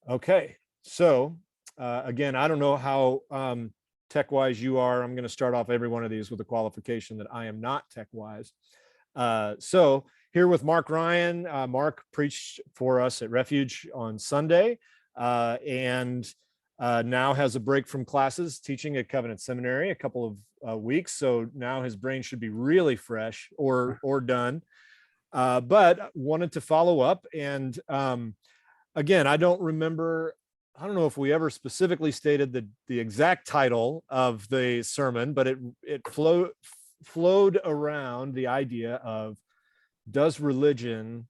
Okay, so again, I don't know how tech-wise you are. I'm going to start off every one of these with a qualification that I am not tech-wise. So here with Mark Ryan. Mark preached for us at Refuge on Sunday, and now has a break from classes teaching at Covenant Seminary a couple of weeks. So now his brain should be really fresh or done. But wanted to follow up, and again, I don't know if we ever specifically stated the exact title of the sermon, but it flowed around the idea of, does religion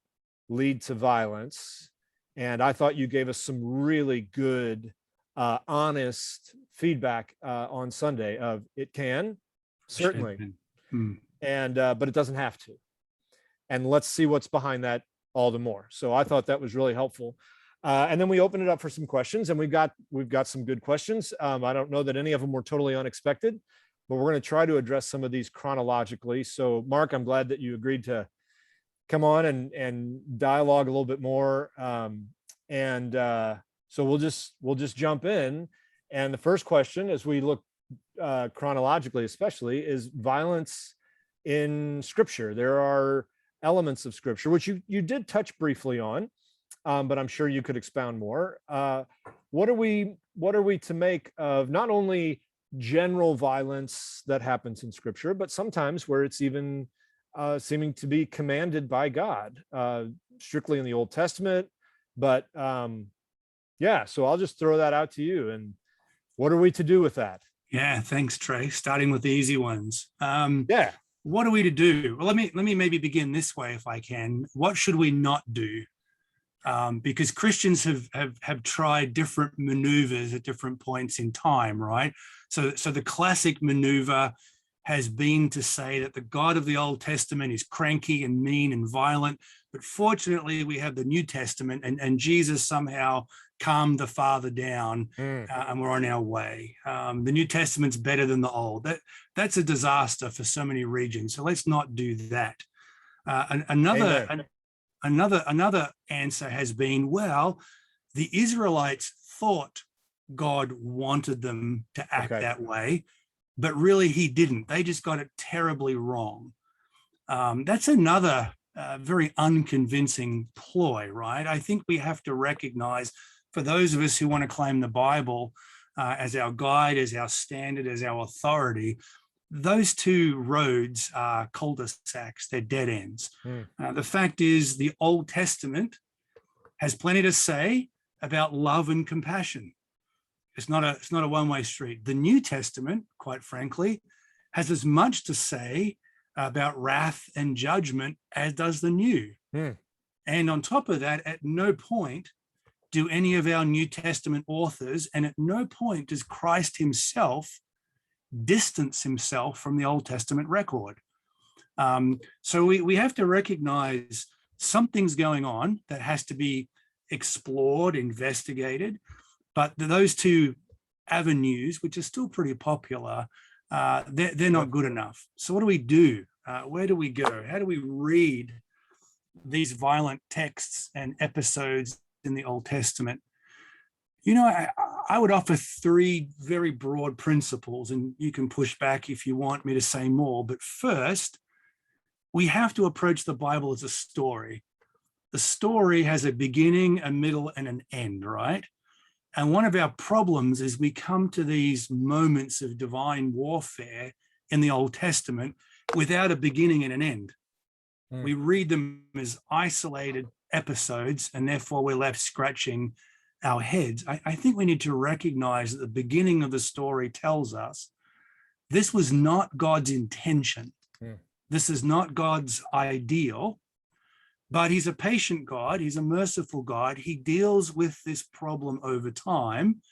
lead to violence? And I thought you gave us some really good, honest feedback on Sunday of it can, certainly, and but it doesn't have to. And let's see what's behind that all the more. So I thought that was really helpful. And then we opened it up for some questions, and we've got some good questions. I don't know that any of them were totally unexpected, but we're going to try to address some of these chronologically. So Mark, I'm glad that you agreed to come on and dialogue a little bit more. So we'll just jump in. And the first question, as we look chronologically, especially, is violence in Scripture. There are elements of Scripture which you did touch briefly on, but I'm sure you could expound more. What are we to make of not only general violence that happens in Scripture, but sometimes where it's even seeming to be commanded by God, strictly in the Old Testament? But yeah, so I'll just throw that out to you. And what are we to do with that? Yeah, thanks, Trey. Starting with the easy ones. Yeah. What are we to do? Well, let me maybe begin this way, if I can. What should we not do? Because Christians have tried different maneuvers at different points in time, right? So the classic maneuver has been to say that the God of the Old Testament is cranky and mean and violent, but fortunately we have the New Testament, and Jesus somehow calmed the Father down, and we're on our way. The New Testament's better than the Old. That's a disaster for so many regions. So let's not do that. Another answer has been, well, the Israelites thought God wanted them to act that way, but really he didn't. They just got it terribly wrong. That's another very unconvincing ploy, right? I think we have to recognize, for those of us who want to claim the Bible as our guide, as our standard, as our authority, those two roads are cul-de-sacs, they're dead ends. The fact is, the Old Testament has plenty to say about love and compassion. It's not a one-way street. The New Testament, quite frankly, has as much to say about wrath and judgment as does the New. And on top of that, at no point do any of our New Testament authors, and at no point does Christ himself distance himself from the Old Testament record. So we have to recognize something's going on that has to be explored, investigated, but those two avenues, which are still pretty popular, they're not good enough. So what do we do? Where do we go? How do we read these violent texts and episodes in the Old Testament? You know, I would offer three very broad principles, and you can push back if you want me to say more. But first, we have to approach the Bible as a story. The story has a beginning, a middle, and an end, right? And one of our problems is we come to these moments of divine warfare in the Old Testament without a beginning and an end. We read them as isolated episodes, and therefore we're left scratching our heads. I think we need to recognize that the beginning of the story tells us this was not God's intention. This is not God's ideal, but he's a patient God. He's a merciful God. He deals with this problem over time.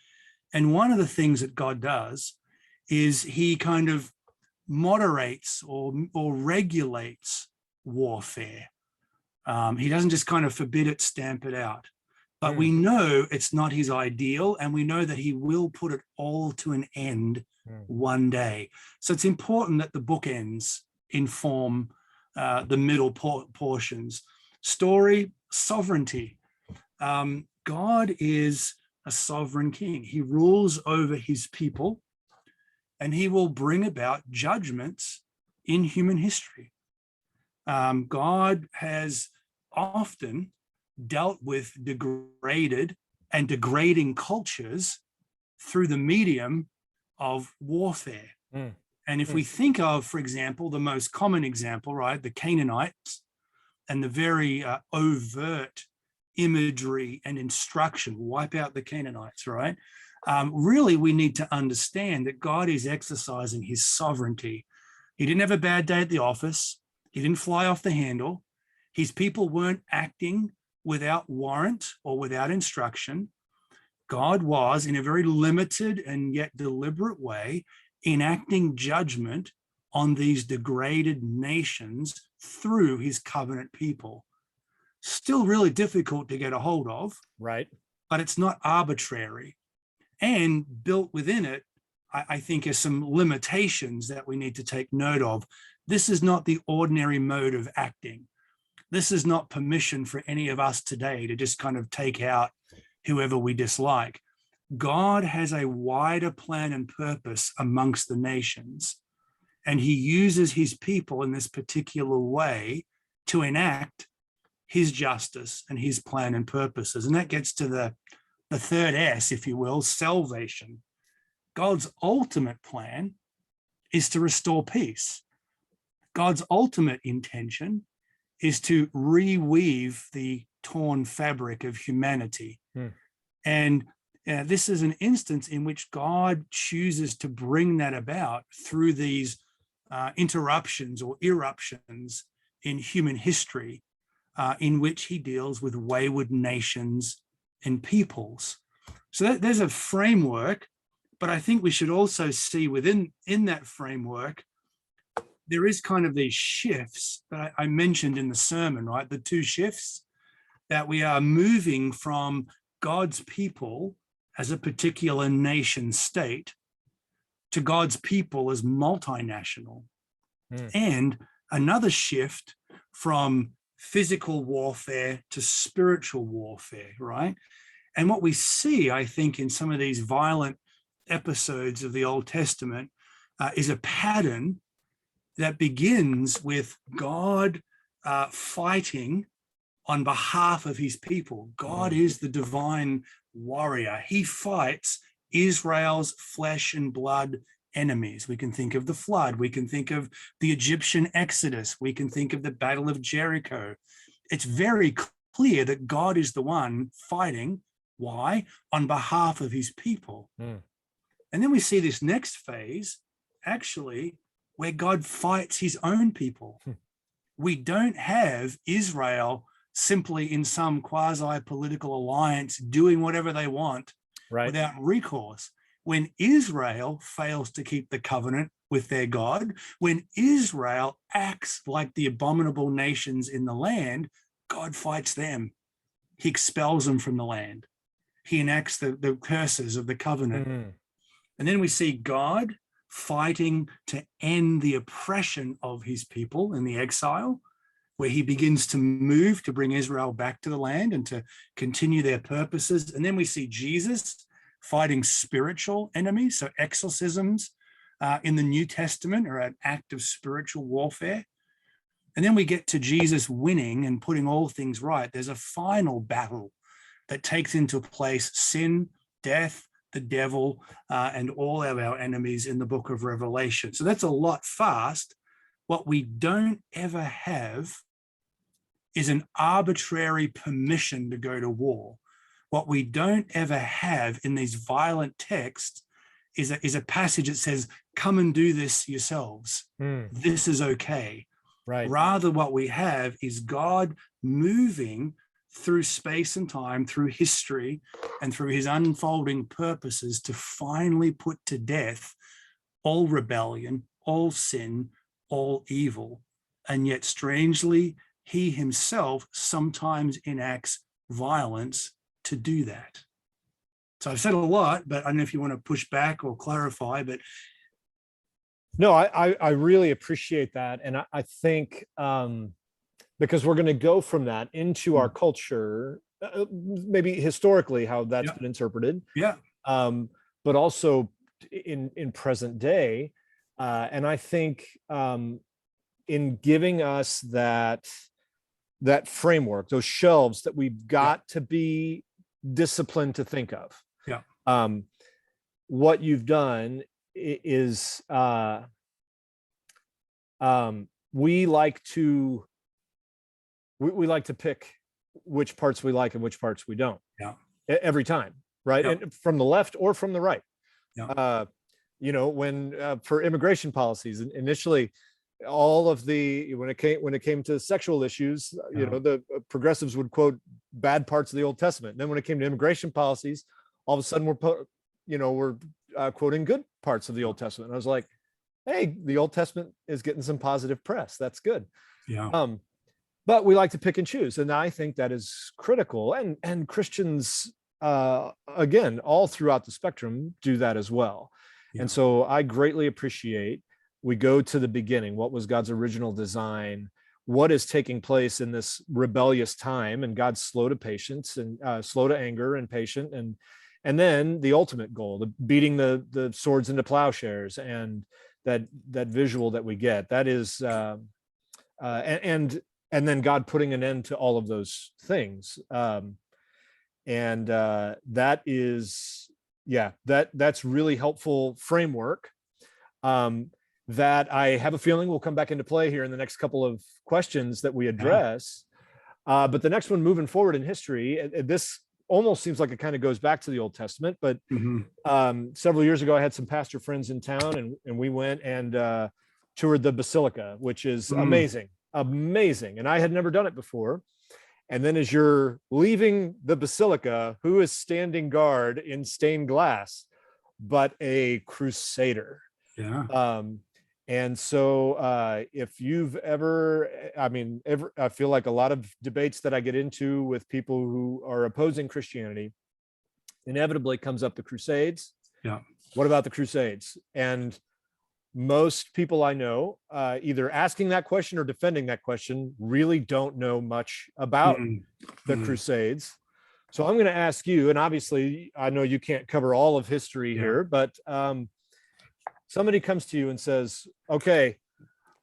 And one of the things that God does is he kind of moderates or regulates warfare. He doesn't just kind of forbid it, stamp it out. But we know it's not his ideal, and we know that he will put it all to an end one day. So it's important that the bookends inform the middle portions. Story, sovereignty. God is a sovereign king. He rules over his people, and he will bring about judgments in human history. God has often dealt with degraded and degrading cultures through the medium of warfare. And if we think of, for example, the most common example, right, the Canaanites, and the very overt imagery and instruction, wipe out the Canaanites, right? Really, we need to understand that God is exercising his sovereignty. He didn't have a bad day at the office. He didn't fly off the handle. His people weren't acting without warrant or without instruction. God was, in a very limited and yet deliberate way, enacting judgment on these degraded nations through his covenant people. Still really difficult to get a hold of, right? But it's not arbitrary. And built within it, I think, are some limitations that we need to take note of. This is not the ordinary mode of acting. This is not permission for any of us today to just kind of take out whoever we dislike. God has a wider plan and purpose amongst the nations, and he uses his people in this particular way to enact his justice and his plan and purposes. And that gets to the third S, if you will, salvation. God's ultimate plan is to restore peace. God's ultimate intention is to reweave the torn fabric of humanity. And this is an instance in which God chooses to bring that about through these interruptions or eruptions in human history, in which he deals with wayward nations and peoples. So there's a framework, but I think we should also see within that framework, there is kind of these shifts that I mentioned in the sermon, right? The two shifts, that we are moving from God's people as a particular nation state to God's people as multinational. And another shift from physical warfare to spiritual warfare, right? And what we see, I think, in some of these violent episodes of the Old Testament is a pattern that begins with God fighting on behalf of his people. God is the divine warrior. He fights Israel's flesh and blood enemies. We can think of the flood. We can think of the Egyptian Exodus. We can think of the Battle of Jericho. It's very clear that God is the one fighting. Why? On behalf of his people. And then we see this next phase, actually, where God fights his own people. We don't have Israel simply in some quasi-political alliance doing whatever they want without recourse. When Israel fails to keep the covenant with their God, when Israel acts like the abominable nations in the land, God fights them. He expels them from the land. He enacts the curses of the covenant. And then we see God fighting to end the oppression of his people in the exile, where he begins to move to bring Israel back to the land and to continue their purposes. And then we see Jesus fighting spiritual enemies. So exorcisms in the New Testament are an act of spiritual warfare. And then we get to Jesus winning and putting all things right. There's a final battle that takes into place sin, death, the devil, and all of our enemies in the book of Revelation. So that's a lot fast. What we don't ever have is an arbitrary permission to go to war. What we don't ever have in these violent texts is a passage that says, come and do this yourselves. This is okay. Right. Rather, what we have is God moving through space and time, through history, and through his unfolding purposes to finally put to death all rebellion, all sin, all evil. And yet, strangely, he himself sometimes enacts violence to do that. So I've said a lot, but I don't know if you want to push back or clarify, but. No, I really appreciate that. And I think because we're going to go from that into our culture maybe historically how that's Yeah. been interpreted, Yeah. but also in present day. And I think in giving us that framework, those shelves that we've got to be disciplined to think of. Yeah. What you've done is we like to pick which parts we like and which parts we don't. Yeah. Every time, right? Yeah. And from the left or from the right. Yeah. When for immigration policies initially, all of when it came to sexual issues, the progressives would quote bad parts of the Old Testament. And then when it came to immigration policies, all of a sudden we're quoting good parts of the Old Testament. And I was like, hey, the Old Testament is getting some positive press. That's good. Yeah. But we like to pick and choose, and I think that is critical. And Christians, again, all throughout the spectrum, do that as well. Yeah. And so I greatly appreciate we go to the beginning. What was God's original design? What is taking place in this rebellious time? And God's slow to patience and slow to anger and patient. And then the ultimate goal, the beating the swords into plowshares, and that visual that we get. That is, and then God putting an end to all of those things. That is, that's really helpful framework. That I have a feeling will come back into play here in the next couple of questions that we address. But the next one, moving forward in history, this almost seems like it kind of goes back to the Old Testament. But several years ago, I had some pastor friends in town, and we went and toured the Basilica, which is amazing. And I had never done it before. And then as you're leaving the Basilica, who is standing guard in stained glass but a crusader? Yeah. And so if you've ever, I feel like a lot of debates that I get into with people who are opposing Christianity, inevitably comes up the Crusades. Yeah. What about the Crusades? And most people I know, either asking that question or defending that question, really don't know much about the Crusades. So I'm going to ask you, and obviously I know you can't cover all of history here, but somebody comes to you and says, okay,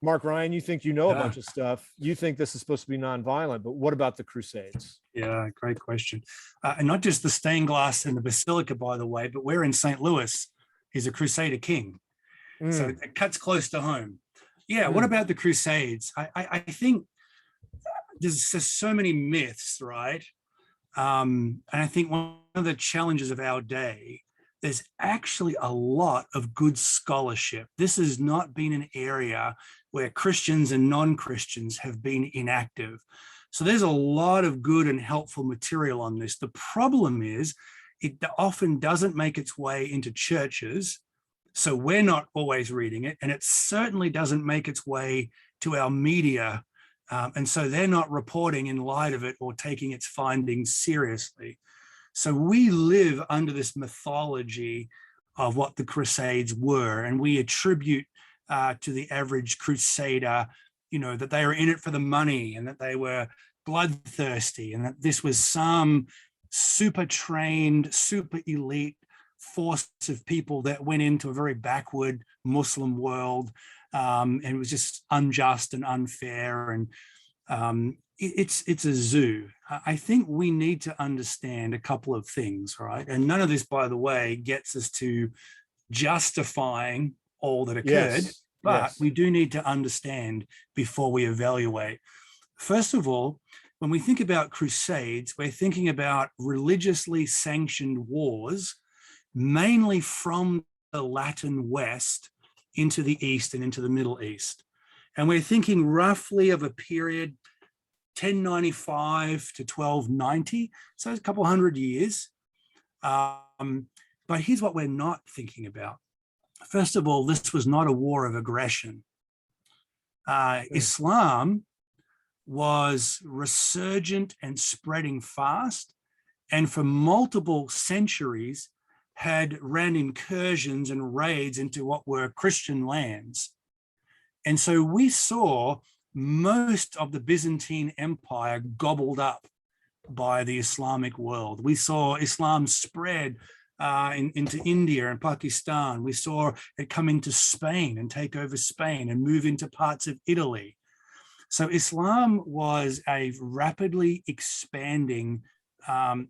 Mark Ryan, you think you know a bunch of stuff. You think this is supposed to be nonviolent, but what about the Crusades? Yeah, great question. And not just the stained glass in the Basilica, by the way, but we're in St. Louis. He's a Crusader king. So it cuts close to home. Yeah, what about the Crusades? I think there's just so many myths, right? And I think one of the challenges of our day, there's actually a lot of good scholarship. This has not been an area where Christians and non-Christians have been inactive. So there's a lot of good and helpful material on this. The problem is it often doesn't make its way into churches. So we're not always reading it, and it certainly doesn't make its way to our media. And so they're not reporting in light of it or taking its findings seriously. So we live under this mythology of what the Crusades were, and we attribute to the average Crusader, that they were in it for the money and that they were bloodthirsty and that this was some super trained, super elite force of people that went into a very backward Muslim world, and it was just unjust and unfair, and it's a zoo. I think we need to understand a couple of things, right? And none of this, by the way, gets us to justifying all that occurred, but we do need to understand before we evaluate. First of all, when we think about crusades, we're thinking about religiously sanctioned wars, mainly from the Latin West into the East and into the Middle East. And we're thinking roughly of a period 1095 to 1290, so a couple hundred years. But here's what we're not thinking about. First of all, this was not a war of aggression. Islam was resurgent and spreading fast, and for multiple centuries had ran incursions and raids into what were Christian lands. And so we saw most of the Byzantine Empire gobbled up by the Islamic world. We saw Islam spread into India and Pakistan. We saw it come into Spain and take over Spain and move into parts of Italy. So Islam was a rapidly expanding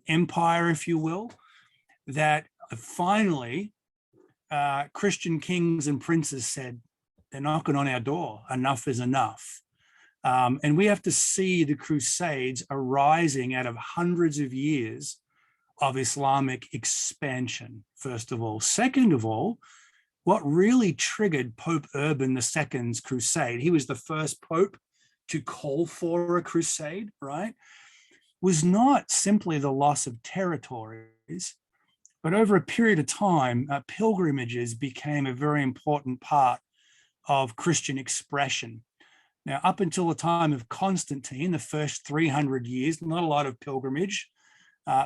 empire, if you will, that finally Christian kings and princes said, they're knocking on our door. Enough is enough. And we have to see the Crusades arising out of hundreds of years of Islamic expansion, first of all. Second of all, what really triggered Pope Urban II's crusade, he was the first pope to call for a crusade, right, was not simply the loss of territories, but over a period of time, pilgrimages became a very important part of Christian expression. Now, up until the time of Constantine, the first 300 years, not a lot of pilgrimage.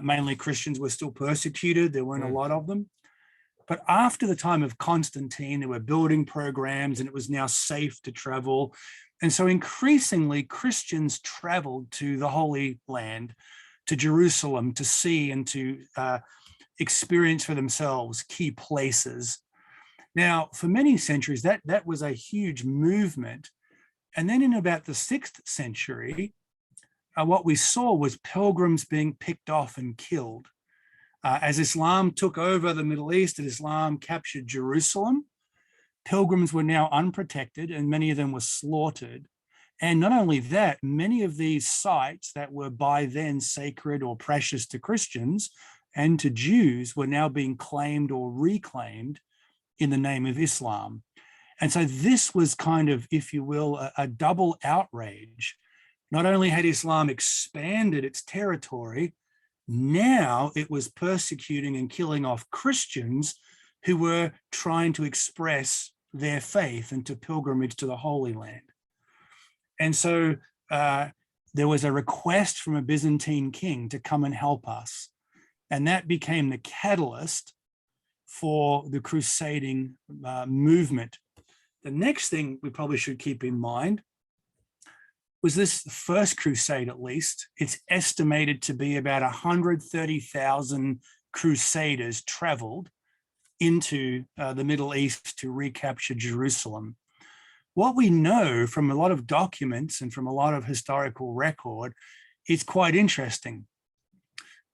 Mainly Christians were still persecuted. There weren't a lot of them. But after the time of Constantine, there were building programs and it was now safe to travel. And so increasingly Christians traveled to the Holy Land, to Jerusalem, to see and to experience for themselves key places. Now, for many centuries, that was a huge movement. And then in about the 6th century, what we saw was pilgrims being picked off and killed. As Islam took over the Middle East and Islam captured Jerusalem, pilgrims were now unprotected and many of them were slaughtered. And not only that, many of these sites that were by then sacred or precious to Christians and to Jews were now being claimed or reclaimed in the name of Islam. And so this was kind of, if you will, a double outrage. Not only had Islam expanded its territory, now it was persecuting and killing off Christians who were trying to express their faith and to pilgrimage to the Holy Land. And so there was a request from a Byzantine king to come and help us. And that became the catalyst for the crusading movement. The next thing we probably should keep in mind was this first crusade, at least. It's estimated to be about 130,000 crusaders traveled into the Middle East to recapture Jerusalem. What we know from a lot of documents and from a lot of historical record is quite interesting.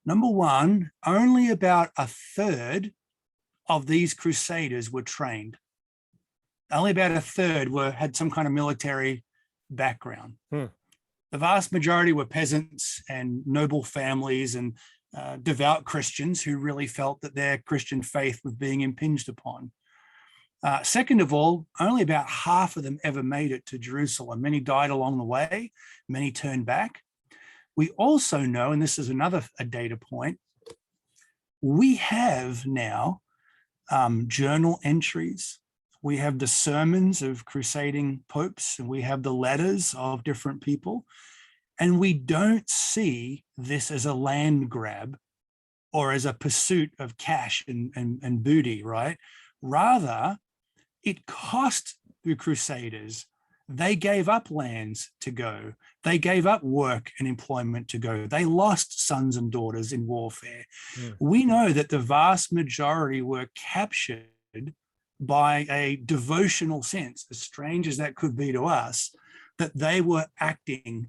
Number one, only about a third of these crusaders were trained. Only about a third had some kind of military background. The vast majority were peasants and noble families and devout Christians who really felt that their Christian faith was being impinged upon. Second of all, only about half of them ever made it to Jerusalem. Many died along the way, many turned back. We also know, and this is another data point, we have now journal entries. We have the sermons of crusading popes, and we have the letters of different people. And we don't see this as a land grab or as a pursuit of cash and booty, right? Rather, it cost the Crusaders. They gave up lands to go. They gave up work and employment to go. They lost sons and daughters in warfare. We know that the vast majority were captured by a devotional sense, as strange as that could be to us, that they were acting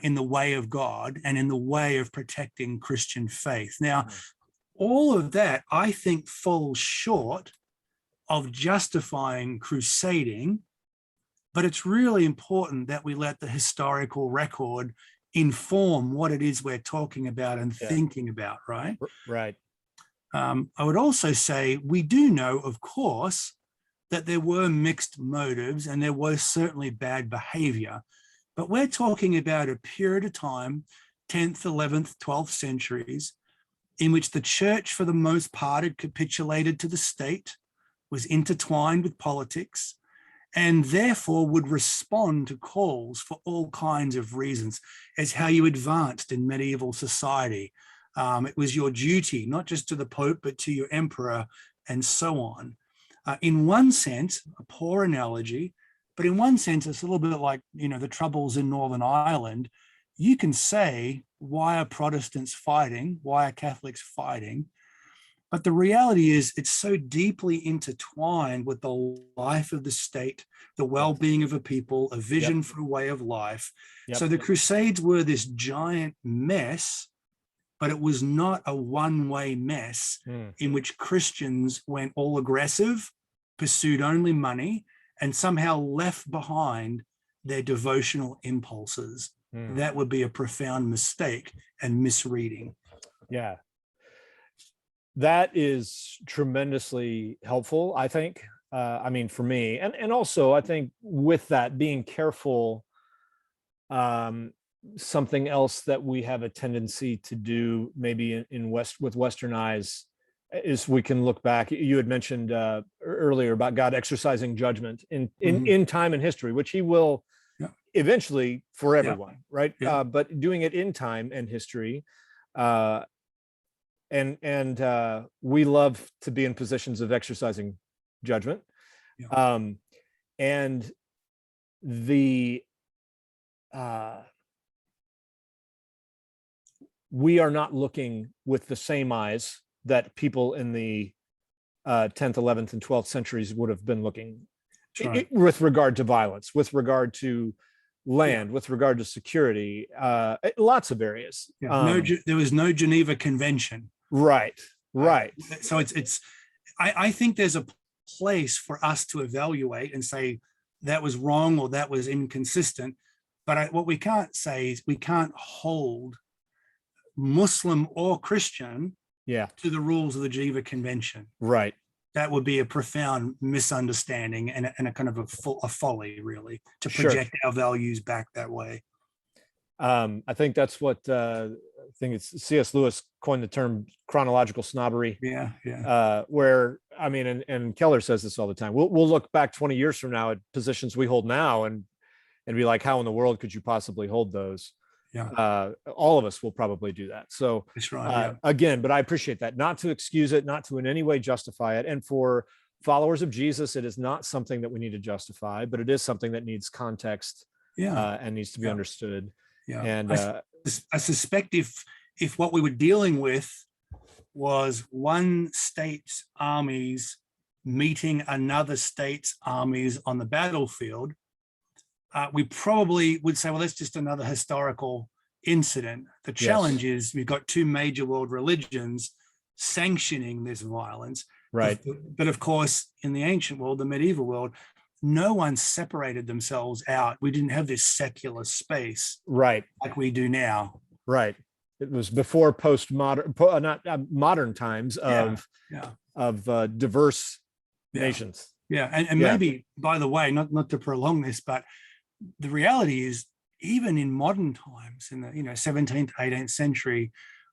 in the way of God and in the way of protecting Christian faith. Now, all of that, I think, falls short of justifying crusading, but it's really important that we let the historical record inform what it is we're talking about and thinking about, right? Right. I would also say we do know, of course, that there were mixed motives and there was certainly bad behavior, but we're talking about a period of time, 10th, 11th, 12th centuries, in which the church, for the most part, had capitulated to the state, was intertwined with politics, and therefore would respond to calls for all kinds of reasons as how you advanced in medieval society. It was your duty, not just to the Pope, but to your emperor, and so on. In one sense, a poor analogy, but in one sense, it's a little bit like, the troubles in Northern Ireland. you can say, why are Protestants fighting? Why are Catholics fighting? But the reality is it's so deeply intertwined with the life of the state, the well-being of a people, a vision for a way of life. So the Crusades were this giant mess, but it was not a one-way mess in which Christians went all aggressive, pursued only money, and somehow left behind their devotional impulses. That would be a profound mistake and misreading. Yeah. That is tremendously helpful, I think. I mean, for me, and also I think with that, being careful, something else that we have a tendency to do maybe with Western eyes is we can look back. You had mentioned earlier about God exercising judgment in time and history, which he will eventually for everyone, right? But doing it in time and history, and we love to be in positions of exercising judgment, and we are not looking with the same eyes that people in the 10th, 11th, and 12th centuries would have been looking with regard to violence, with regard to land, with regard to security, lots of areas. There was no Geneva Convention. Right. So I think there's a place for us to evaluate and say that was wrong or that was inconsistent. But what we can't say is we can't hold Muslim or Christian to the rules of the Geneva Convention. Right. That would be a profound misunderstanding and a kind of a folly, really, to project our values back that way. I think that's what I think it's C.S. Lewis coined the term chronological snobbery. Where, I mean, and Keller says this all the time. We'll look back 20 years from now at positions we hold now and be like, how in the world could you possibly hold those? All of us will probably do that. So that's right, again, but I appreciate that, not to excuse it, not to in any way justify it. And for followers of Jesus, it is not something that we need to justify, but it is something that needs context and needs to be understood. And I suspect if what we were dealing with was one state's armies meeting another state's armies on the battlefield, we probably would say, well, that's just another historical incident. The challenge is we've got two major world religions sanctioning this violence. Right. But of course, in the ancient world, the medieval world, no one separated themselves out. We didn't have this secular space like we do now. Right. It was before postmodern, not modern times of diverse nations. And maybe, by the way, not to prolong this, but the reality is, even in modern times, in the 17th, 18th century,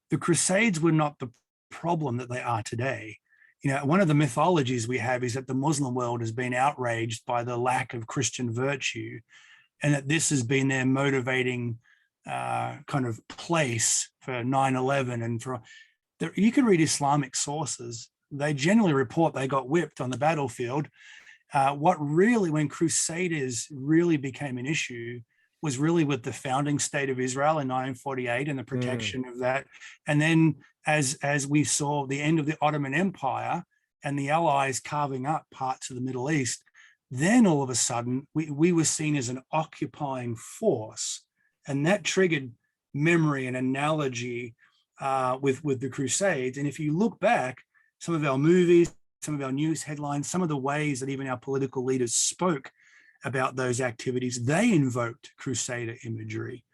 the Crusades were not the problem that they are today. One of the mythologies we have is that the Muslim world has been outraged by the lack of Christian virtue, and that this has been their motivating kind of place for 9/11. And you can read Islamic sources; they generally report they got whipped on the battlefield. When Crusaders really became an issue was really with the founding state of Israel in 1948 and the protection of that. And then as we saw the end of the Ottoman Empire and the Allies carving up parts of the Middle East, then all of a sudden we were seen as an occupying force. And that triggered memory and analogy with the Crusades. And if you look back, some of our movies, some of our news headlines, some of the ways that even our political leaders spoke about those activities, they invoked Crusader imagery.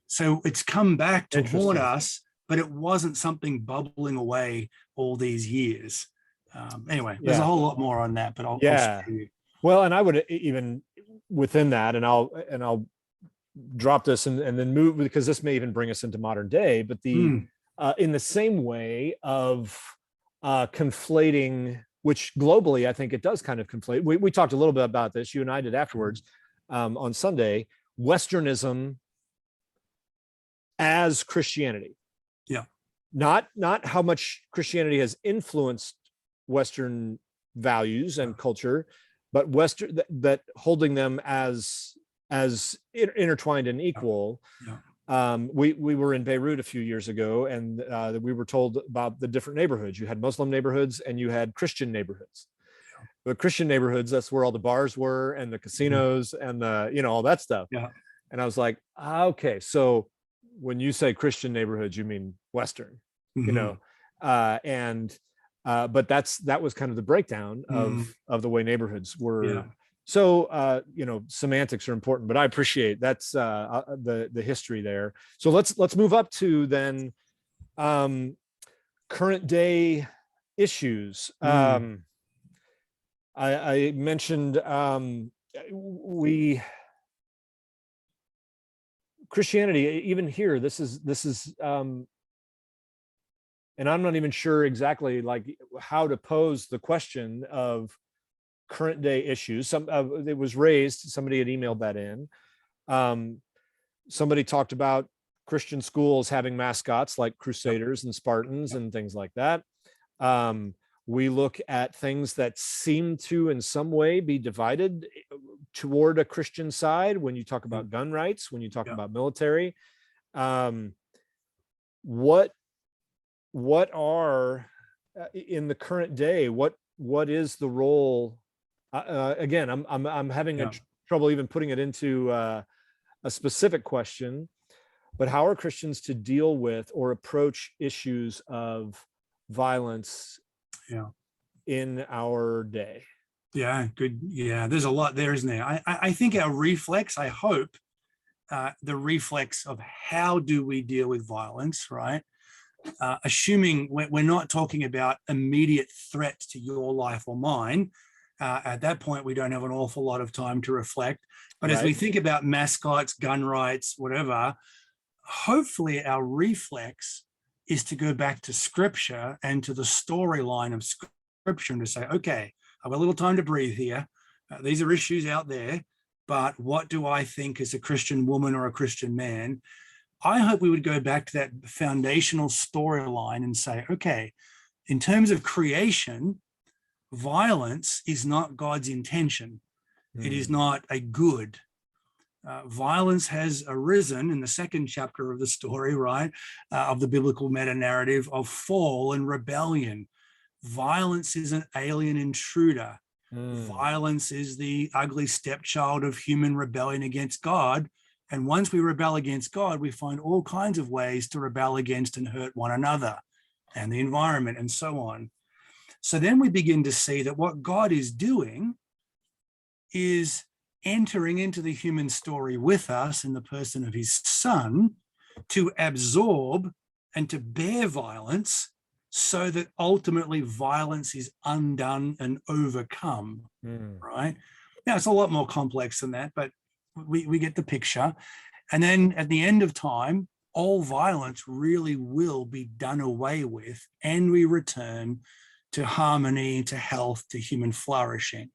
So it's come back to haunt us, but it wasn't something bubbling away all these years. Anyway, there's a whole lot more on that, but I'll share you. Well, and I would even within that, and I'll drop this and then move, because this may even bring us into modern day, but in the same way of conflating, which globally, I think it does kind of conflate. We talked a little bit about this, you and I did afterwards on Sunday, Westernism as Christianity. Not how much Christianity has influenced Western values and culture, but that holding them as intertwined and equal. We were in Beirut a few years ago, and we were told about the different neighborhoods. You had Muslim neighborhoods and you had Christian neighborhoods. The Christian neighborhoods, that's where all the bars were and the casinos and the, all that stuff. Yeah. And I was like, okay, so when you say Christian neighborhoods, you mean Western, but that was kind of the breakdown of the way neighborhoods were. Yeah. So, semantics are important, but I appreciate that's the history there. So let's move up to then current day issues. I mentioned Christianity, even here, this is and I'm not even sure exactly like how to pose the question of current day issues. It was raised, somebody had emailed that in. Somebody talked about Christian schools having mascots like Crusaders and Spartans and things like that. We look at things that seem to in some way be divided toward a Christian side when you talk about gun rights, when you talk about military. What are in the current day, what is the role? Again, I'm having trouble even putting it into a specific question, but how are Christians to deal with or approach issues of violence in our day? Yeah, good. Yeah, there's a lot there, isn't there? I think our reflex, I hope, the reflex of how do we deal with violence, right? Assuming we're not talking about immediate threats to your life or mine. At that point, we don't have an awful lot of time to reflect. But as we think about mascots, gun rights, whatever, hopefully our reflex is to go back to scripture and to the storyline of scripture and to say, okay, I've got a little time to breathe here. These are issues out there, but what do I think as a Christian woman or a Christian man? I hope we would go back to that foundational storyline and say, okay, in terms of creation, violence is not God's intention. It is not a good. Violence has arisen in the second chapter of the story, right, of the biblical meta-narrative of fall and rebellion. Violence is an alien intruder. Violence is the ugly stepchild of human rebellion against God. And once we rebel against God, we find all kinds of ways to rebel against and hurt one another and the environment and so on. So then we begin to see that what God is doing is entering into the human story with us in the person of his son to absorb and to bear violence so that ultimately violence is undone and overcome, right? Now, it's a lot more complex than that, but we get the picture. And then at the end of time, all violence really will be done away with, and we return to harmony, to health, to human flourishing.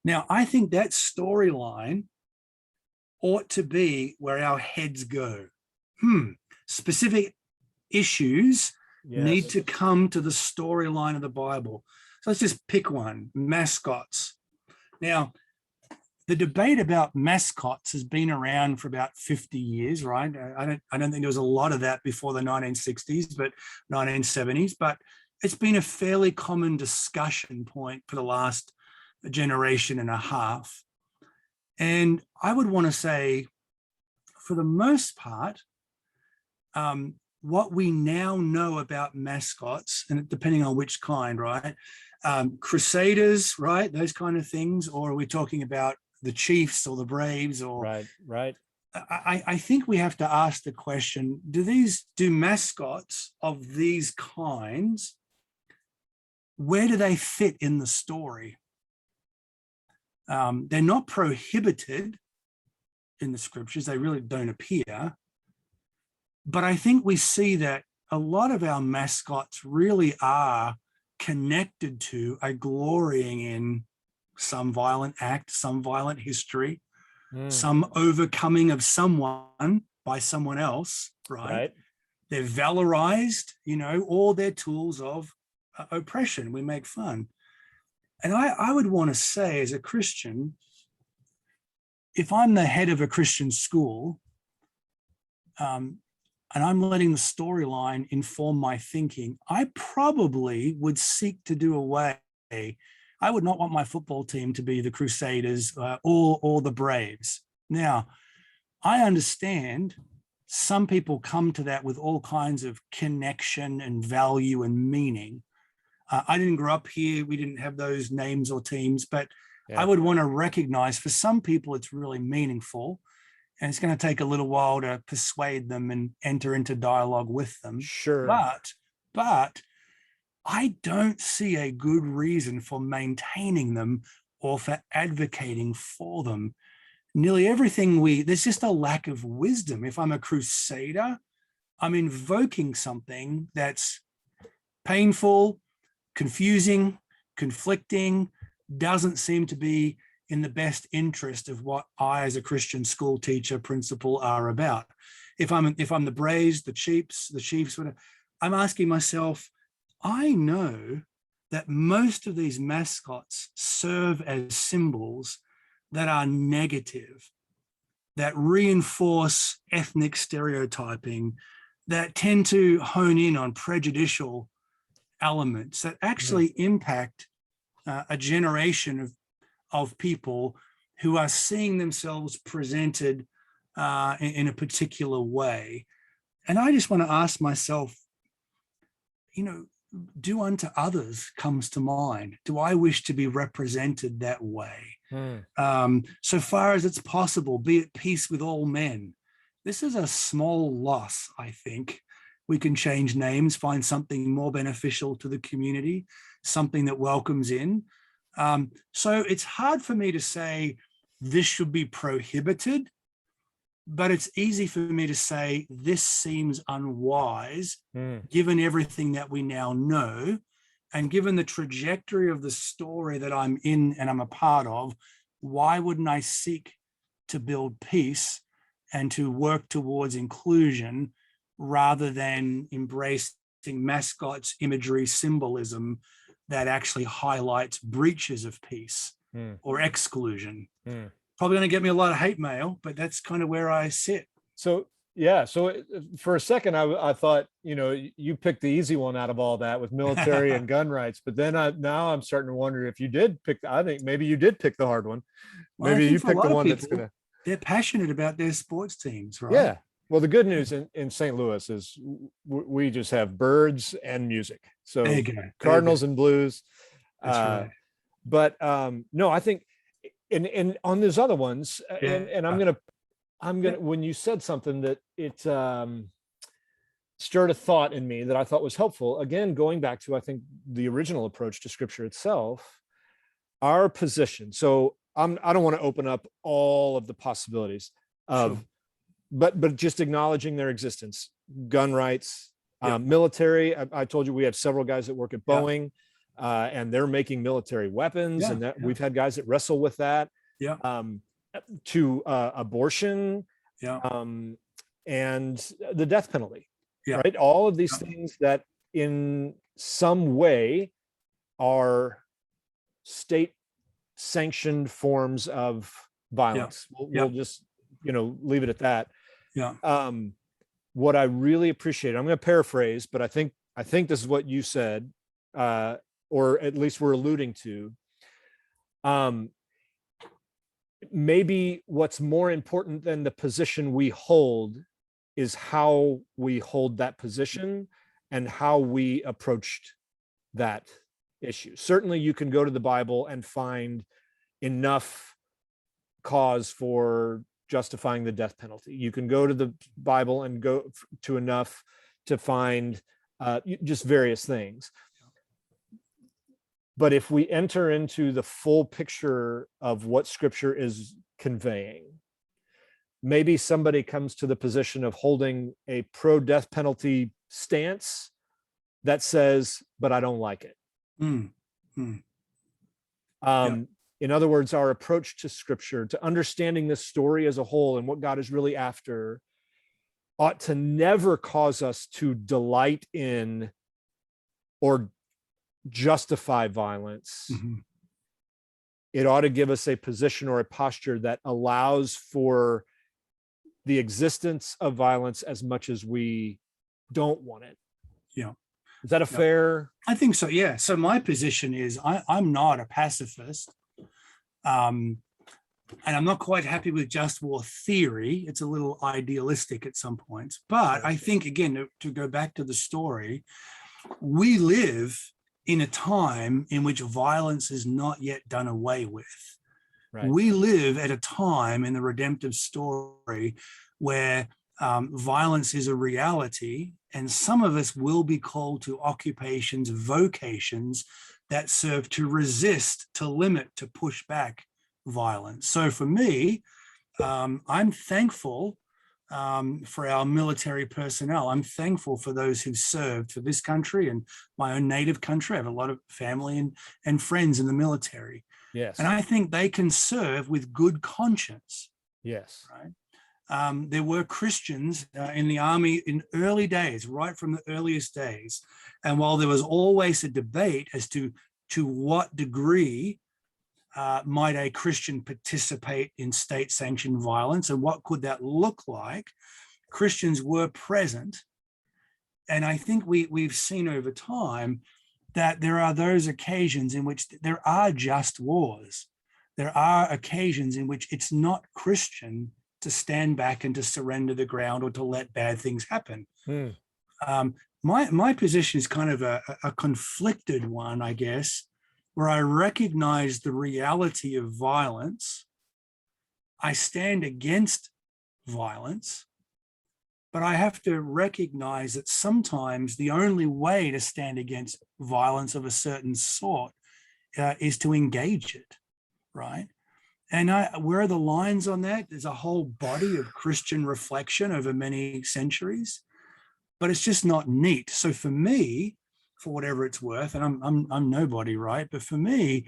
Now, I think that storyline ought to be where our heads go. Specific issues need to come to the storyline of the Bible. So let's just pick one, mascots. Now, the debate about mascots has been around for about 50 years, right? I don't think there was a lot of that before the 1960s, but 1970s, but it's been a fairly common discussion point for the last generation and a half. And I would want to say, for the most part, what we now know about mascots, and depending on which kind, right? Crusaders, right? Those kind of things, or are we talking about the Chiefs or the Braves? Or right. I think we have to ask the question: do mascots of these kinds, where do they fit in the story? They're not prohibited in the scriptures; they really don't appear. But I think we see that a lot of our mascots really are connected to a glorying in some violent act, some violent history, some overcoming of someone by someone else, right? They're valorized, all their tools of oppression. We make fun. And I would want to say, as a Christian, if I'm the head of a Christian school, and I'm letting the storyline inform my thinking, I probably would seek to do away. I would not want my football team to be the Crusaders or the Braves. Now, I understand some people come to that with all kinds of connection and value and meaning. I didn't grow up here. We didn't have those names or teams, but I would want to recognize for some people it's really meaningful. And it's going to take a little while to persuade them and enter into dialogue with them. Sure. But I don't see a good reason for maintaining them or for advocating for them. Nearly everything there's just a lack of wisdom. If I'm a crusader, I'm invoking something that's painful, confusing, conflicting, doesn't seem to be in the best interest of what I, as a Christian school teacher, principal, are about. If I'm the Braves, the Chiefs, whatever, I'm asking myself, I know that most of these mascots serve as symbols that are negative, that reinforce ethnic stereotyping, that tend to hone in on prejudicial elements that actually impact a generation of people who are seeing themselves presented in a particular way. And I just want to ask myself, do unto others comes to mind. Do I wish to be represented that way? So far as it's possible, be at peace with all men. This is a small loss, I think. We can change names, find something more beneficial to the community, something that welcomes in. So it's hard for me to say this should be prohibited, but it's easy for me to say this seems unwise, given everything that we now know, and given the trajectory of the story that I'm in and I'm a part of. Why wouldn't I seek to build peace and to work towards inclusion rather than embracing mascots, imagery, symbolism that actually highlights breaches of peace or exclusion? Probably going to get me a lot of hate mail, but that's kind of where I sit. So for a second, I thought, you picked the easy one out of all that with military and gun rights, but then now I'm starting to wonder if you did I think maybe you did pick the hard one. Maybe you picked the one that's gonna. They're passionate about their sports teams, right? Yeah. Well, the good news in St. Louis is we just have birds and music. So there you go. Cardinals and Blues. That's right. But no, I think, and on those other ones, and I'm gonna when you said something that it stirred a thought in me that I thought was helpful. Again, going back to, I think, the original approach to Scripture itself, our position. So I don't want to open up all of the possibilities of. Sure. But just acknowledging their existence, gun rights, military. I told you we have several guys that work at Boeing, and they're making military weapons, and we've had guys that wrestle with that. To abortion, and the death penalty, right? All of these things that in some way are state-sanctioned forms of violence. We'll just leave it at that. What I really appreciate, I'm going to paraphrase, but I think this is what you said, or at least we're alluding to. Maybe what's more important than the position we hold is how we hold that position and how we approached that issue. Certainly you can go to the Bible and find enough cause for justifying the death penalty. You can go to the Bible and go to enough to find just various things. But if we enter into the full picture of what Scripture is conveying, maybe somebody comes to the position of holding a pro-death penalty stance that says, but I don't like it. In other words, our approach to Scripture, to understanding this story as a whole and what God is really after, ought to never cause us to delight in or justify violence. It ought to give us a position or a posture that allows for the existence of violence as much as we don't want it. Yeah. Is that a fair? I think so. Yeah. So my position is I'm not a pacifist. And I'm not quite happy with just war theory. It's a little idealistic at some points. But I think, again, to go back to the story, we live in a time in which violence is not yet done away with. Right. We live at a time in the redemptive story where violence is a reality, and some of us will be called to occupations, vocations that serve to resist, to limit, to push back violence. So for me, I'm thankful for our military personnel. I'm thankful for those who've served for this country and my own native country. I have a lot of family and friends in the military. Yes. And I think they can serve with good conscience. Yes. Right. There were Christians in the army in early days, right from the earliest days. And while there was always a debate as to what degree might a Christian participate in state-sanctioned violence and what could that look like, Christians were present. And I think we've seen over time that there are those occasions in which there are just wars. There are occasions in which it's not Christian to stand back and to surrender the ground or to let bad things happen. My position is kind of a conflicted one, I guess, where I recognize the reality of violence. I stand against violence, but I have to recognize that sometimes the only way to stand against violence of a certain sort is to engage it, right? And where are the lines on that? There's a whole body of Christian reflection over many centuries, but it's just not neat. So for me, for whatever it's worth, and I'm nobody, right? But for me,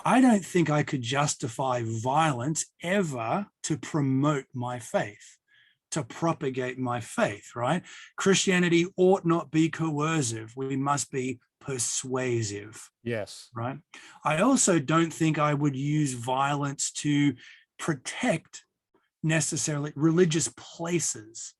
I don't think I could justify violence ever to promote my faith, to propagate my faith, right? Christianity ought not be coercive. We must be persuasive. Yes. Right. I also don't think I would use violence to protect necessarily religious places.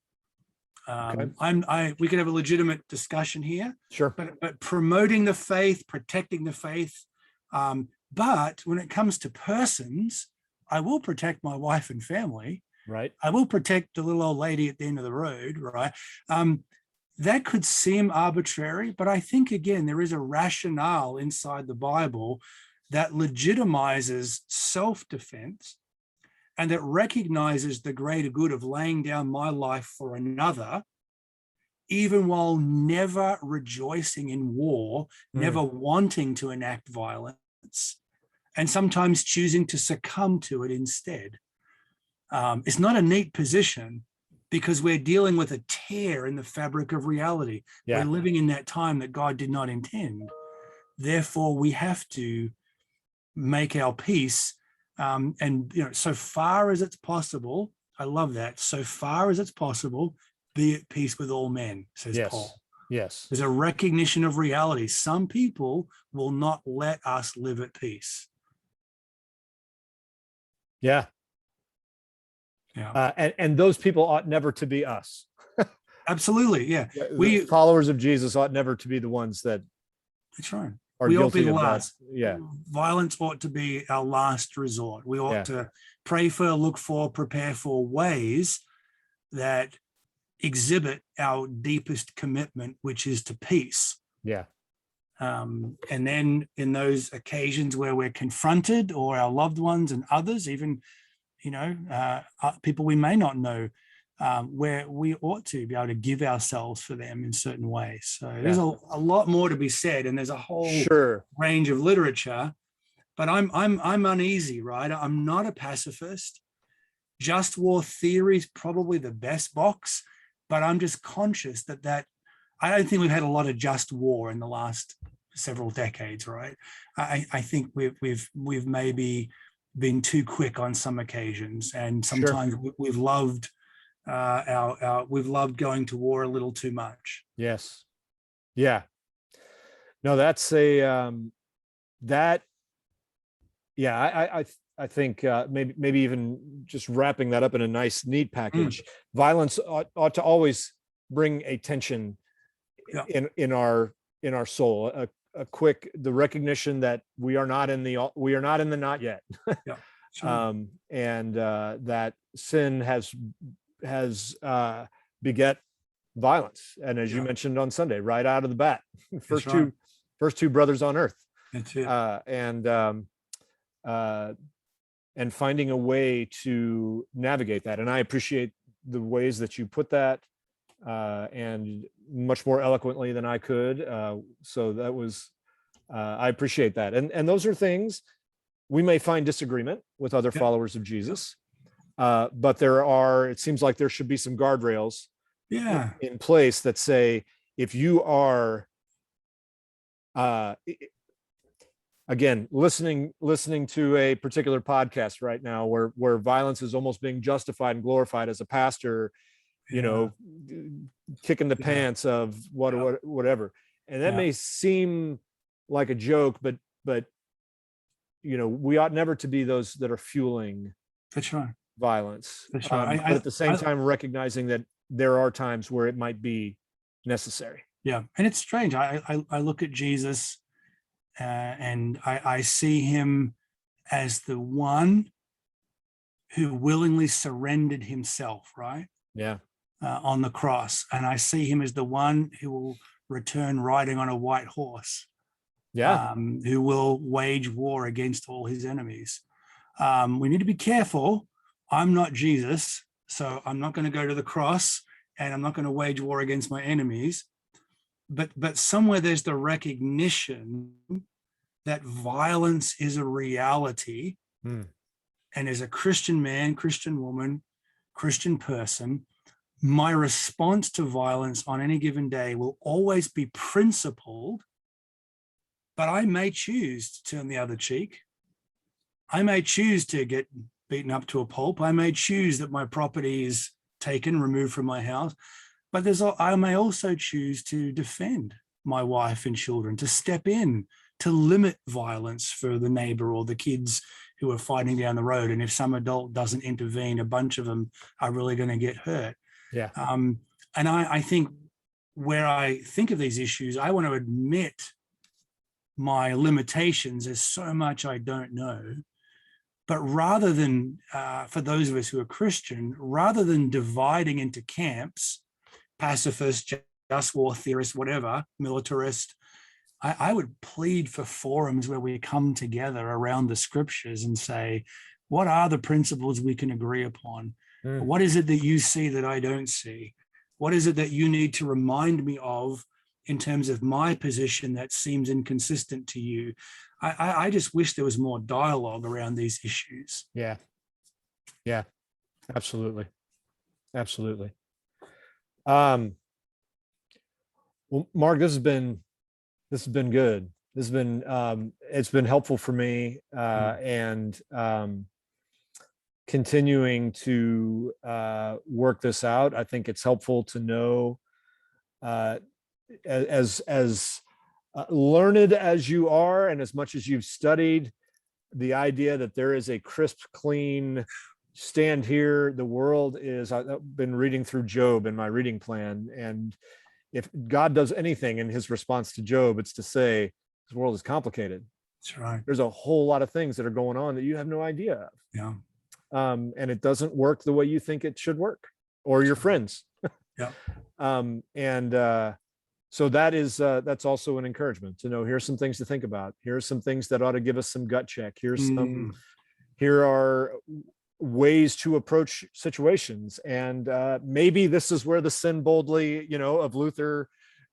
We could have a legitimate discussion here. Sure. But promoting the faith, protecting the faith. But when it comes to persons, I will protect my wife and family. Right. I will protect the little old lady at the end of the road. Right. That could seem arbitrary, but I think, again, there is a rationale inside the Bible that legitimizes self-defense and that recognizes the greater good of laying down my life for another, even while never rejoicing in war, never wanting to enact violence, and sometimes choosing to succumb to it instead. It's not a neat position, because we're dealing with a tear in the fabric of reality. Yeah. We're living in that time that God did not intend. Therefore, we have to make our peace. And, so far as it's possible, I love that. So far as it's possible, be at peace with all men, says Paul. Yes. There's a recognition of reality. Some people will not let us live at peace. Yeah. Yeah. And those people ought never to be us. Absolutely. Yeah. We followers of Jesus ought never to be the ones that. That's right. Are we ought to be the last. That. Yeah. Violence ought to be our last resort. We ought to pray for, look for, prepare for ways that exhibit our deepest commitment, which is to peace. Yeah. And then in those occasions where we're confronted, or our loved ones and others, even people we may not know, where we ought to be able to give ourselves for them in certain ways. So there's a lot more to be said, and there's a whole range of literature. But I'm uneasy, right? I'm not a pacifist. Just war theory is probably the best box, but I'm just conscious that I don't think we've had a lot of just war in the last several decades, right? I think we've maybe been too quick on some occasions, and sometimes we've loved we've loved going to war a little too much. Yes. Yeah. No, that's a I I think maybe even just wrapping that up in a nice, neat package. Violence ought to always bring a tension in our soul. The recognition that we are not in the not yet. Sure. And that sin has beget violence, and as you mentioned on Sunday, right out of the bat, first two brothers on earth. That's it. And finding a way to navigate that. And I appreciate the ways that you put that, and much more eloquently than I could. So that was, I appreciate that. And those are things we may find disagreement with other followers of Jesus, but it seems like there should be some guardrails in place that say, if you are, again, listening to a particular podcast right now where violence is almost being justified and glorified as a pastor, kicking the pants of whatever. And that may seem like a joke, but we ought never to be those that are fueling violence. But at the same time, recognizing that there are times where it might be necessary. Yeah. And it's strange. I look at Jesus, and I see him as the one who willingly surrendered himself, right? Yeah. On the cross. And I see him as the one who will return riding on a white horse. Yeah. Who will wage war against all his enemies. We need to be careful. I'm not Jesus, so I'm not going to go to the cross, and I'm not going to wage war against my enemies. But somewhere there's the recognition that violence is a reality. And as a Christian man, Christian woman, Christian person, my response to violence on any given day will always be principled, but I may choose to turn the other cheek. I may choose to get beaten up to a pulp. I may choose that my property is taken, removed from my house. But I may also choose to defend my wife and children, to step in, to limit violence for the neighbor or the kids who are fighting down the road. And if some adult doesn't intervene, a bunch of them are really going to get hurt. Yeah. And I think where I think of these issues, I want to admit my limitations. There's so much I don't know. But rather than, for those of us who are Christian, rather than dividing into camps, pacifist, just war theorist, whatever, militarist, I would plead for forums where we come together around the scriptures and say, what are the principles we can agree upon? What is it that you see that I don't see? What is it that you need to remind me of in terms of my position that seems inconsistent to you? I just wish there was more dialogue around these issues. Yeah, absolutely. Well, Mark, this has been good. This has been it's been helpful for me, and continuing to work this out. I think it's helpful to know, as learned as you are, and as much as you've studied, the idea that there is a crisp, clean stand here. The world is, I've been reading through Job in my reading plan, and if God does anything in his response to Job, it's to say, this world is complicated. That's right. There's a whole lot of things that are going on that you have no idea of. Yeah. And it doesn't work the way you think it should work, or your friends. Yeah. So that's also an encouragement to know, here's some things to think about. Here's some things that ought to give us some gut check. Here are ways to approach situations. And maybe this is where the sin boldly, of Luther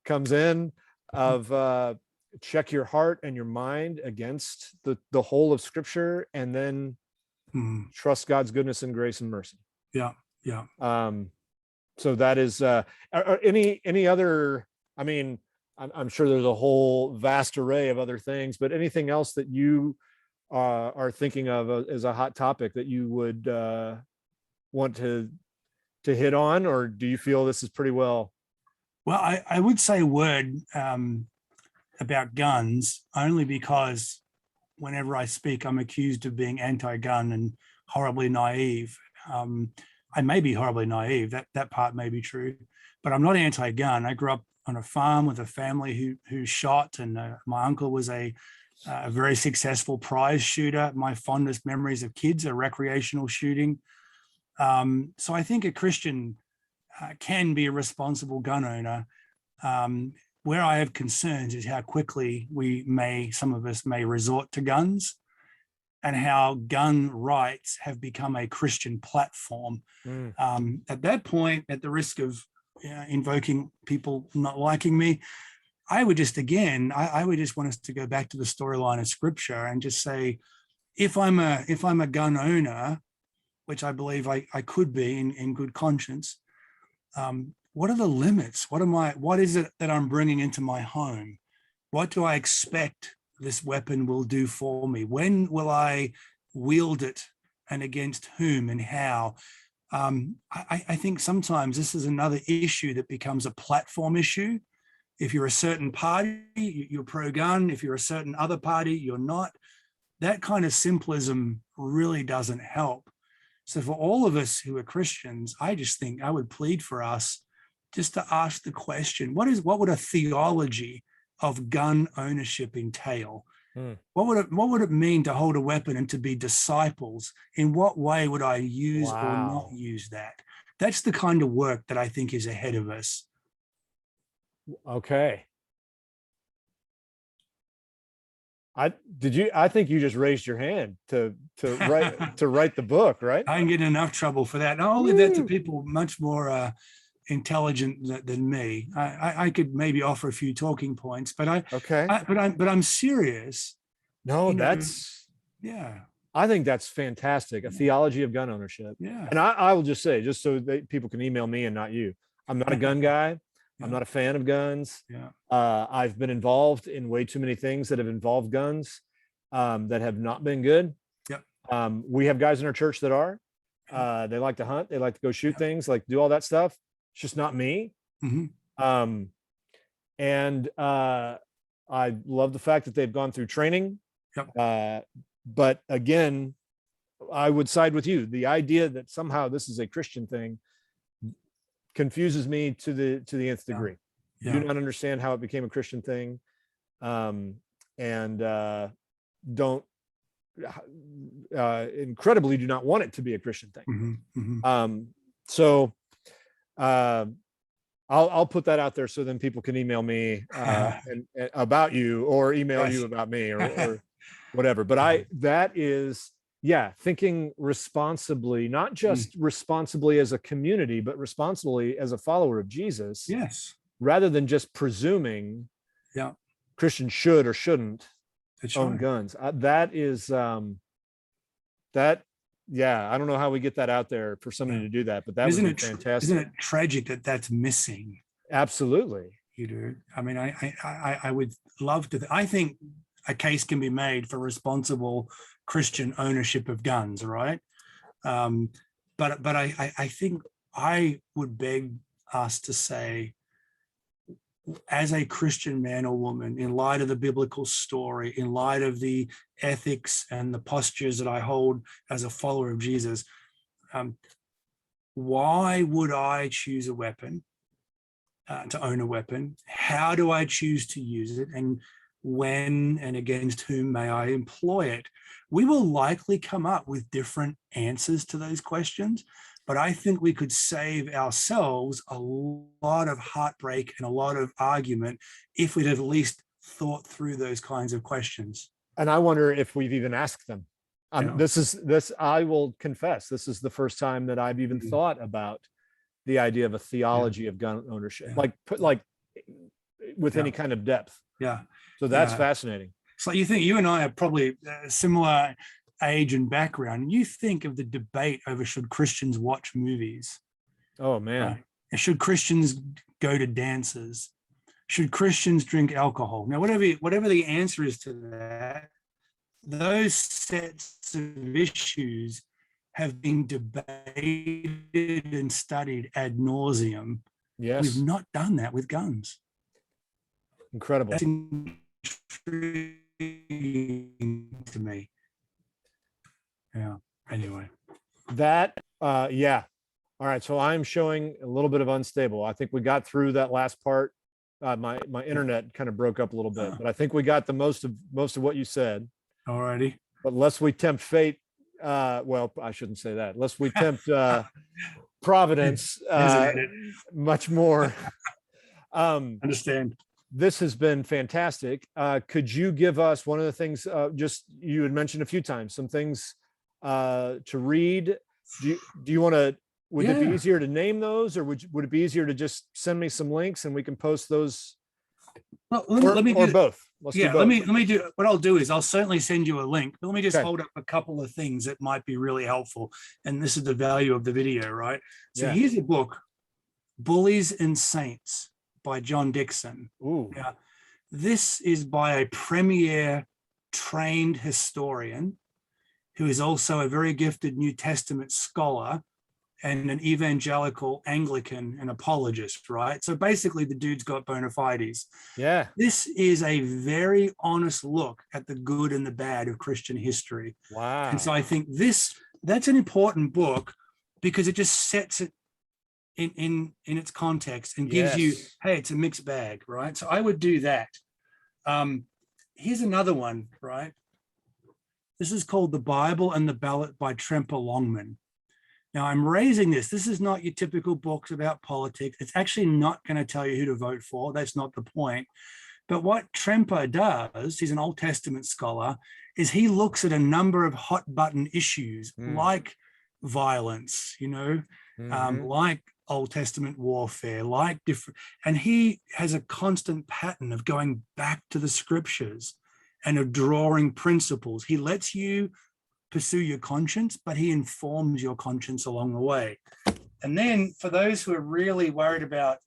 comes in, of check your heart and your mind against the whole of Scripture, and then trust God's goodness and grace and mercy. Yeah. So that is any other, I'm sure there's a whole vast array of other things, but anything else that you are thinking of as a hot topic that you would want to hit on, or do you feel this is pretty well? Well, I would say a word about guns, only because whenever I speak, I'm accused of being anti-gun and horribly naive. I may be horribly naive. That part may be true, but I'm not anti-gun. I grew up on a farm with a family who shot, and my uncle was a very successful prize shooter. My fondest memories of kids are recreational shooting. So I think a Christian can be a responsible gun owner. Where I have concerns is how quickly some of us may resort to guns, and how gun rights have become a Christian platform. At that point, at the risk of invoking people not liking me, I would just want us to go back to the storyline of Scripture and just say, if I'm a gun owner, which I believe I could be in good conscience, what are the limits? What is it that I'm bringing into my home? What do I expect this weapon will do for me? When will I wield it, and against whom and how? I think sometimes this is another issue that becomes a platform issue. If you're a certain party, you're pro-gun. If you're a certain other party, you're not. That kind of simplism really doesn't help. So for all of us who are Christians, I just think I would plead for us just to ask the question, what would a theology of gun ownership entail? What would it mean to hold a weapon and to be disciples? In what way would I use or not use that? That's the kind of work that I think is ahead of us. Okay. I think you just raised your hand to write the book, right? I can get in enough trouble for that. And I'll leave that to people much more intelligent than me. I could maybe offer a few talking points, but I'm serious. No, I think that's fantastic. A theology of gun ownership. Yeah. And I will just say, just so that people can email me and not you, I'm not a gun guy. I'm not a fan of guns. Yeah. I've been involved in way too many things that have involved guns that have not been good. Yep. We have guys in our church that are. They like to hunt. They like to go shoot things, like do all that stuff. It's just not me. Mm-hmm. And I love the fact that they've gone through training. Yep. But again, I would side with you. The idea that somehow this is a Christian thing confuses me to the nth degree. Yeah. Do not understand how it became a Christian thing, and don't incredibly do not want it to be a Christian thing. Mm-hmm. Mm-hmm. So I'll put that out there, so then people can email me and about you, or email you about me, or whatever. But that is, thinking responsibly, not just responsibly as a community, but responsibly as a follower of Jesus. Yes. Rather than just presuming Christians should or shouldn't own guns. That is I don't know how we get that out there for somebody to do that, but that would be fantastic. Isn't it tragic that that's missing? Absolutely. You do. I mean, I would love to. I think a case can be made for responsible Christian ownership of guns, right? But I think I would beg us to say, as a Christian man or woman, in light of the biblical story, in light of the ethics and the postures that I hold as a follower of Jesus, why would I choose a weapon, to own a weapon? How do I choose to use it? And when and against whom may I employ it? We will likely come up with different answers to those questions, but I think we could save ourselves a lot of heartbreak and a lot of argument if we'd at least thought through those kinds of questions. And I wonder if we've even asked them. I will confess, this is the first time that I've even thought about the idea of a theology of gun ownership, like with any kind of depth. Yeah. So that's fascinating. So you and I are probably similar age and background. And you think of the debate over should Christians watch movies? Oh man. Should Christians go to dances? Should Christians drink alcohol? Now, whatever the answer is to that, those sets of issues have been debated and studied ad nauseum. Yes. We've not done that with guns. Incredible. That's intriguing to me. Yeah. Anyway. That, yeah. All right. So I'm showing a little bit of unstable. I think we got through that last part. My internet kind of broke up a little bit, but I think we got the most of what you said. Alrighty. But lest we tempt fate, well, I shouldn't say that. Lest we tempt Providence much more. Understand. This has been fantastic. Could you give us one of the things, just you had mentioned a few times, some things to read? Do you want to, would it be easier to name those, or would it be easier to just send me some links and we can post those? Well, let me or do both. Let's do both. let me do what I'll do is I'll certainly send you a link, but let me just hold up a couple of things that might be really helpful. And this is the value of the video, right? So here's a book, Bullies and Saints by John Dixon. Ooh. Yeah. This is by a premier trained historian who is also a very gifted New Testament scholar and an evangelical Anglican and apologist, right? So basically the dude's got bona fides. Yeah. This is a very honest look at the good and the bad of Christian history. Wow. And so I think that's an important book because it just sets it in its context and gives you, hey, it's a mixed bag, right? So I would do that. Here's another one, right? This is called The Bible and the Ballot by Tremper Longman. Now I'm raising this. This is not your typical books about politics. It's actually not going to tell you who to vote for. That's not the point. But what Tremper does, he's an Old Testament scholar, is he looks at a number of hot button issues like violence, like Old Testament warfare, like different, and he has a constant pattern of going back to the scriptures and of drawing principles. He lets you pursue your conscience, but he informs your conscience along the way. And then for those who are really worried about,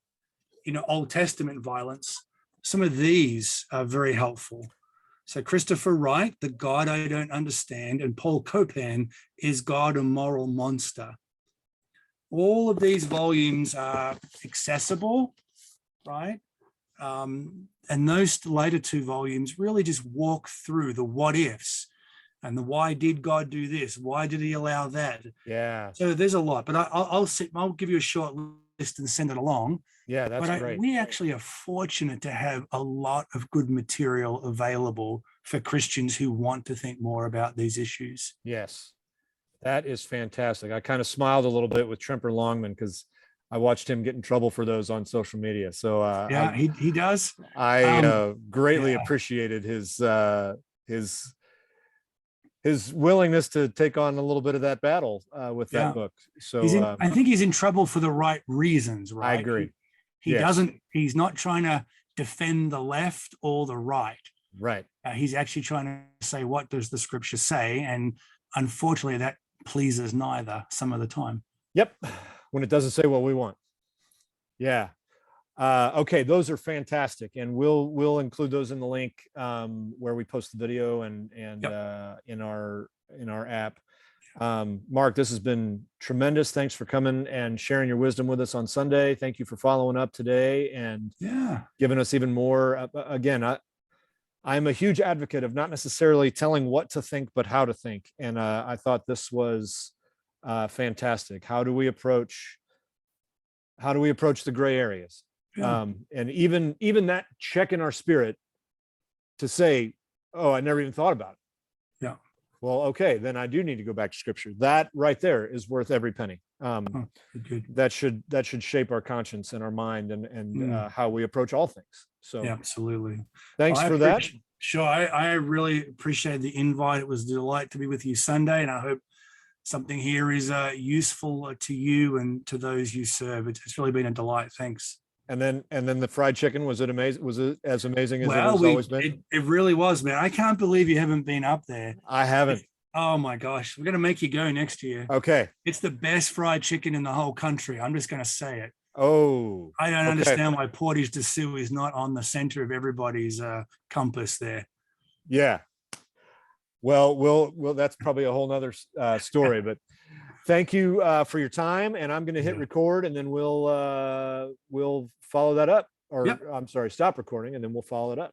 Old Testament violence, some of these are very helpful. So Christopher Wright, The God I Don't Understand, and Paul Copan, Is God a Moral Monster? All of these volumes are accessible, right? And those later two volumes really just walk through the what ifs and the why did God do this? Why did he allow that? Yeah. So there's a lot, but I'll give you a short list and send it along. Yeah, that's great. We actually are fortunate to have a lot of good material available for Christians who want to think more about these issues. Yes, that is fantastic. I kind of smiled a little bit with Tremper Longman because I watched him get in trouble for those on social media. So he does. I greatly appreciated his willingness to take on a little bit of that battle with that book. So I think he's in trouble for the right reasons, right? I agree. He's not trying to defend the left or the right. Right. He's actually trying to say, what does the scripture say? And unfortunately, that pleases neither some of the time. Yep. When it doesn't say what we want. Yeah. Okay. Those are fantastic. And we'll include those in the link where we post the video and in our app. Mark, this has been tremendous. Thanks for coming and sharing your wisdom with us on Sunday. Thank you for following up today and giving us even more. Again, I'm a huge advocate of not necessarily telling what to think, but how to think. And I thought this was fantastic. How do we approach the gray areas? And even that check in our spirit to say, oh, I never even thought about it. Yeah. Well, okay, then I do need to go back to scripture. That right there is worth every penny. That should shape our conscience and our mind and how we approach all things. So absolutely. Thanks for that. Sure. I really appreciate the invite. It was a delight to be with you Sunday, and I hope something here is useful to you and to those you serve. It's really been a delight. Thanks. And then the fried chicken, was it amazing? Was it as amazing as it has always been? It really was, man. I can't believe you haven't been up there. I haven't. Oh my gosh. We're going to make you go next year. Okay. It's the best fried chicken in the whole country. I'm just going to say it. Oh, I don't understand why Portage de Sioux is not on the center of everybody's compass there. Yeah. Well, that's probably a whole nother story, but thank you for your time. And I'm going to hit record, and then we'll follow that up. Or I'm sorry, stop recording, and then we'll follow it up.